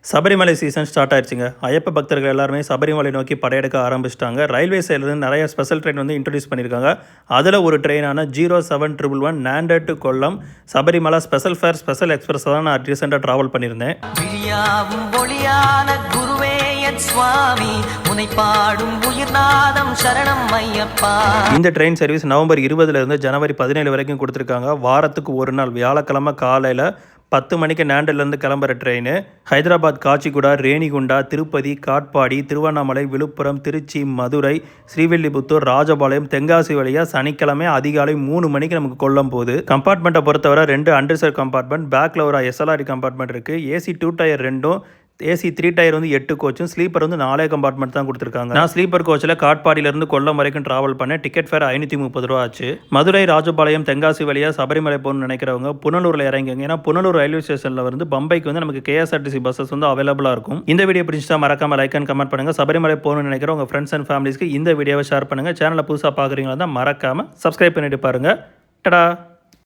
Sabarimala season start ஆயிடுச்சுங்க. ஐயப்ப பக்தர்கள் எல்லாருமே சபரிமலை நோக்கி படையெடுக்க ஆரம்பிச்சிட்டாங்க. ரயில்வே சைட்லேருந்து நிறைய ஸ்பெஷல் ட்ரெயின் வந்து இன்ட்ரடியூஸ் பண்ணியிருக்காங்க. அதில் ஒரு ட்ரெயினான 0711 Nanded to Kollam Sabarimala special fare special express தான் நான் ரீசெண்டாக ட்ராவல் பண்ணியிருந்தேன். இந்த ட்ரெயின் சர்வீஸ் நவம்பர் 20 ஜனவரி 17 வரைக்கும் கொடுத்துருக்காங்க. வாரத்துக்கு ஒரு நாள் வியாழக்கிழமை காலையில் 10 மணிக்கு நாண்டல்லேருந்து கிளம்புற ட்ரெயின் ஹைதராபாத், காச்சிகுடா, ரேணிகுண்டா, திருப்பதி, காட்பாடி, திருவண்ணாமலை, விழுப்புரம், திருச்சி, மதுரை, ஸ்ரீவில்லிபுத்தூர், ராஜபாளையம், தென்காசி வழியாக சனிக்கிழமை அதிகாலை 3 மணிக்கு நமக்கு கொல்லம் போகுது. கம்பார்ட்மெண்ட்டை பொறுத்தவரை 2 அண்டர்சர் கம்பார்ட்மெண்ட், பேக்கில் ஒரு SLR கம்பார்ட்மெண்ட் இருக்குது. ஏசி 2 டயர் 2, ஏசி 3 டயர் வந்து 8 கோச்சும், ஸ்லீப்பர் வந்து 4 கம்பார்ட்மெண்ட் தான் கொடுத்துருக்காங்க. நான் ஸ்லீப்பர் கோச்சில் காட்பாடியிலேருந்து கொல்லம் வரைக்கும் ட்ராவல் பண்ணேன். டிக்கெட் ஃபேர் 530 ரூபா ஆச்சு. மதுரை, ராஜபாளையம், தென்காசி வழியாக சபரிமலை போகணும்னு நினைக்கிறவங்க புனலூரில் இறங்கிங்க. ஏன்னா புனலூர் ரயில்வே ஸ்டேஷனில் வந்து பம்பைக்கு வந்து நமக்கு KSRTC பஸ்ஸஸ் வந்து அவைலபிளாக இருக்கும். இந்த வீடியோ பிடிச்சா மறக்காம லைக் அண்ட் கமெண்ட் பண்ணுங்கள். சபரிமலை போகணும்னு நினைக்கிற உங்கள் ஃப்ரெண்ட்ஸ் அண்ட் ஃபேமிலிஸ்க்கு இந்த வீடியோவை ஷேர் பண்ணுங்கள். சேனலை புதுசாக பார்க்குறீங்களா தான் மறக்காமல் சப்ஸ்கிரைப் பண்ணிட்டு பாருங்கள். டடா.